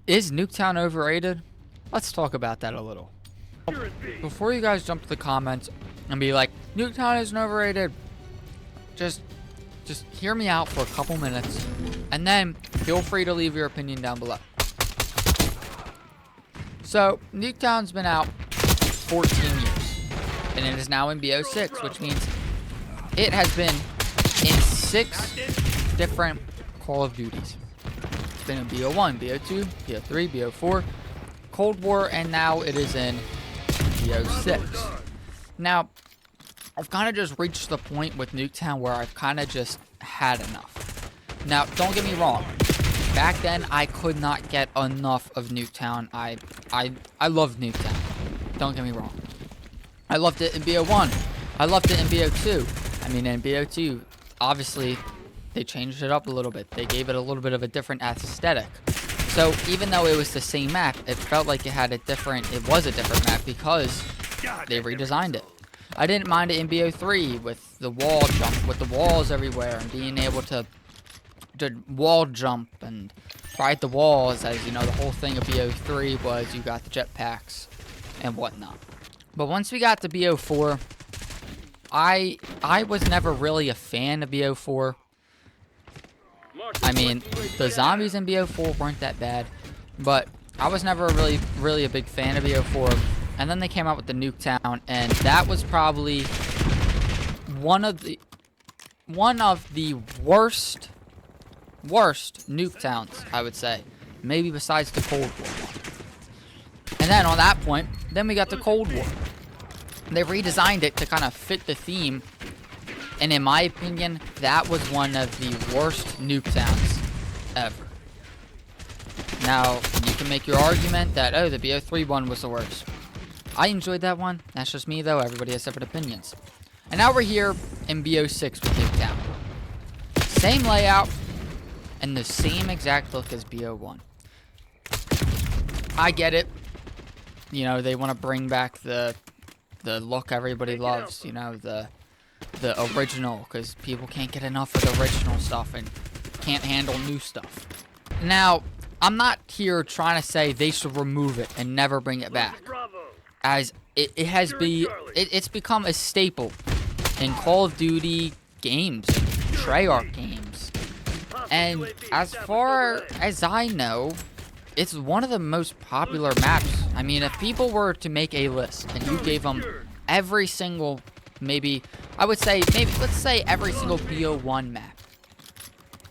Is Nuketown overrated? Let's talk about that a little. Before you guys jump to the comments and be like, Nuketown isn't overrated, just hear me out for a couple minutes, and then feel free to leave your opinion down below. So, Nuketown's been out 14 years, and it is now in BO6, which means it has been in 6 different Call of Duties. It's been in BO1, BO2, BO3, BO4, Cold War, and now it is in BO6. Now, I've kind of just reached the point with Nuketown where I've kind of just had enough. Now, don't get me wrong. Back then, I could not get enough of Nuketown. I loved Nuketown. Don't get me wrong. I loved it in BO1. I loved it in BO2. I mean, in BO2, obviously, they changed it up a little bit. They gave it a little bit of a different aesthetic. So even though it was the same map, it felt like it was a different map because they redesigned it. I didn't mind it in BO3 with the wall jump, with the walls everywhere, and being able to wall jump and ride the walls, as you know, the whole thing of BO3 was you got the jetpacks and whatnot. But once we got to BO4, I was never really a fan of BO4. I mean, the zombies in BO4 weren't that bad, but I was never really a big fan of BO4. And then they came out with the Nuketown, and that was probably one of the worst Nuketowns, I would say. Maybe besides the Cold War. And then on that point, then we got the Cold War. They redesigned it to kind of fit the theme. And in my opinion, that was one of the worst Nuketowns ever. Now, you can make your argument that, oh, the BO3 one was the worst. I enjoyed that one. That's just me, though. Everybody has separate opinions. And now we're here in BO6 with Nuketown. Same layout and the same exact look as BO1. I get it. You know, they want to bring back the look everybody loves. You know, the original, because people can't get enough of the original stuff and can't handle new stuff. Now, I'm not here trying to say they should remove it and never bring it back, as it's become a staple in Call of Duty games, Treyarch games, and as far as I know, it's one of the most popular maps. I mean, if people were to make a list and you gave them every single, let's say every single BO1 map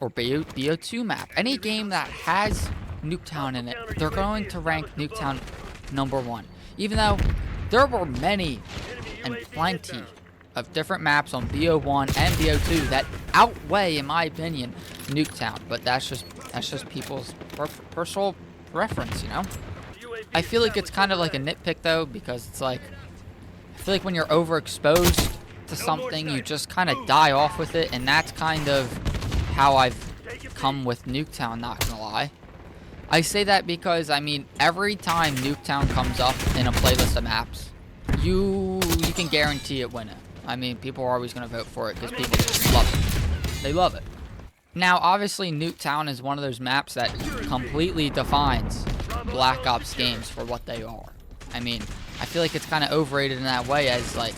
or BO2 map, any game that has Nuketown in it, they're going to rank Nuketown #1. Even though there were many and plenty of different maps on BO1 and BO2 that outweigh, in my opinion, Nuketown. But that's just people's personal preference, you know? I feel like it's kind of like a nitpick, though, because it's like, I feel like when you're overexposed to something, you just kind of die off with it, and that's kind of how I've come with Nuketown, not gonna lie. I say that because, I mean, every time Nuketown comes up in a playlist of maps, you can guarantee it winning. I mean, people are always going to vote for it because people just love it. They love it. Now, obviously, Nuketown is one of those maps that completely defines Black Ops games for what they are. I mean, I feel like it's kind of overrated in that way, as, like,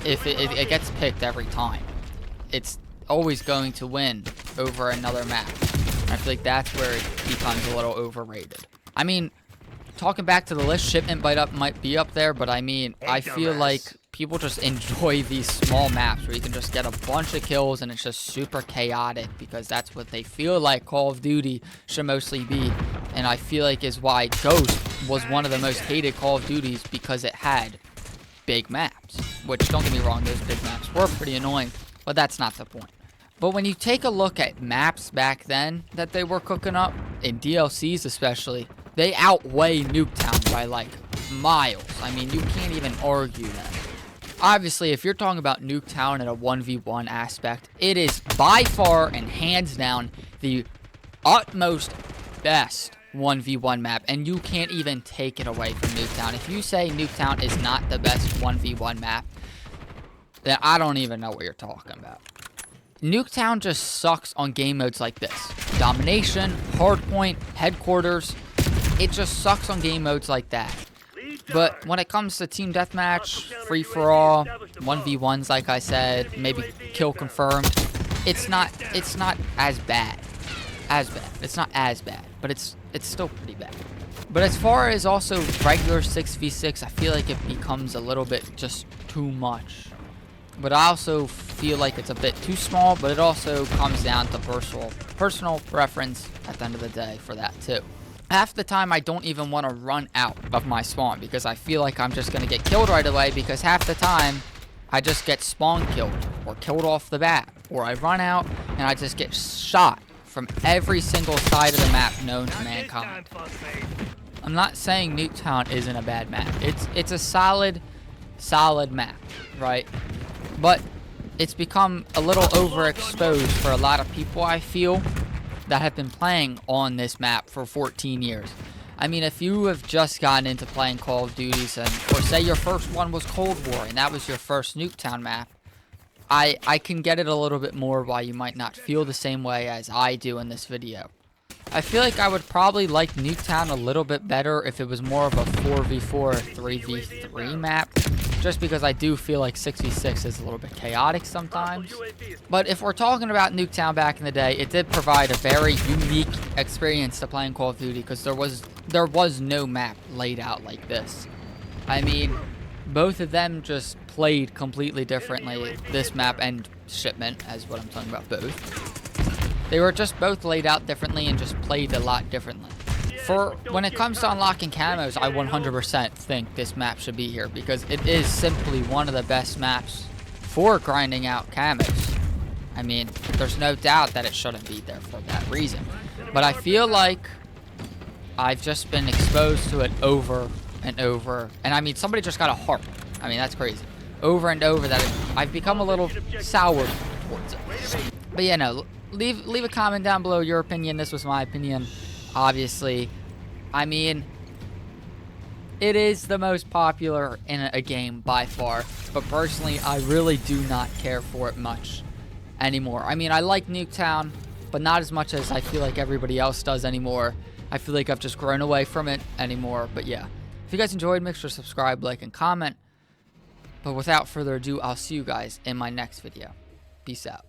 if it gets picked every time, it's always going to win over another map. I feel like that's where it becomes a little overrated. I mean, talking back to the list, Shipment might be up there, but I mean, I feel like people just enjoy these small maps where you can just get a bunch of kills and it's just super chaotic, because that's what they feel like Call of Duty should mostly be. And I feel like is why Ghost was one of the most hated Call of Duties, because it had big maps. Which, don't get me wrong, those big maps were pretty annoying, but that's not the point. But when you take a look at maps back then that they were cooking up, in DLCs especially, they outweigh Nuketown by like miles. I mean, you can't even argue that. Obviously, if you're talking about Nuketown in a 1v1 aspect, it is by far and hands down the utmost best 1v1 map, and you can't even take it away from Nuketown. If you say Nuketown is not the best 1v1 map, then I don't even know what you're talking about. Nuketown just sucks on game modes like this. Domination, Hardpoint, Headquarters. It just sucks on game modes like that. But when it comes to Team Deathmatch, Free-for-all, 1v1s like I said, maybe Kill Confirmed, it's not as bad. It's not as bad, but it's still pretty bad. But as far as also regular 6v6, I feel like it becomes a little bit just too much. But I also feel like it's a bit too small, but it also comes down to personal preference at the end of the day for that too. Half the time I don't even want to run out of my spawn because I feel like I'm just going to get killed right away, because half the time I just get spawn killed or killed off the bat, or I run out and I just get shot from every single side of the map known to mankind. I'm not saying Nuketown isn't a bad map. It's a solid map, right? But it's become a little overexposed for a lot of people, I feel, that have been playing on this map for 14 years. I mean, if you have just gotten into playing Call of Duties, or say your first one was Cold War and that was your first Nuketown map, I can get it a little bit more why you might not feel the same way as I do in this video. I feel like I would probably like Nuketown a little bit better if it was more of a 4v4 or 3v3 map, just because I do feel like 6v6 is a little bit chaotic sometimes. But if we're talking about Nuketown back in the day, it did provide a very unique experience to playing Call of Duty, because there was no map laid out like this. I mean, both of them just played completely differently, this map and Shipment, as what I'm talking about, both. They were just both laid out differently and just played a lot differently. For when it comes to unlocking camos, I 100% think this map should be here, because it is simply one of the best maps for grinding out camos. I mean, there's no doubt that it shouldn't be there for that reason. But I feel like I've just been exposed to it over and over. And I mean, somebody just got a heart. I mean, that's crazy. Over and over that I've become a little sour towards it. But yeah, no, leave a comment down below your opinion. This was my opinion, obviously. I mean, it is the most popular in a game by far, but personally, I really do not care for it much anymore. I mean, I like Nuketown, but not as much as I feel like everybody else does anymore. I feel like I've just grown away from it anymore. But yeah, if you guys enjoyed, make sure to subscribe, like, and comment. But without further ado, I'll see you guys in my next video. Peace out.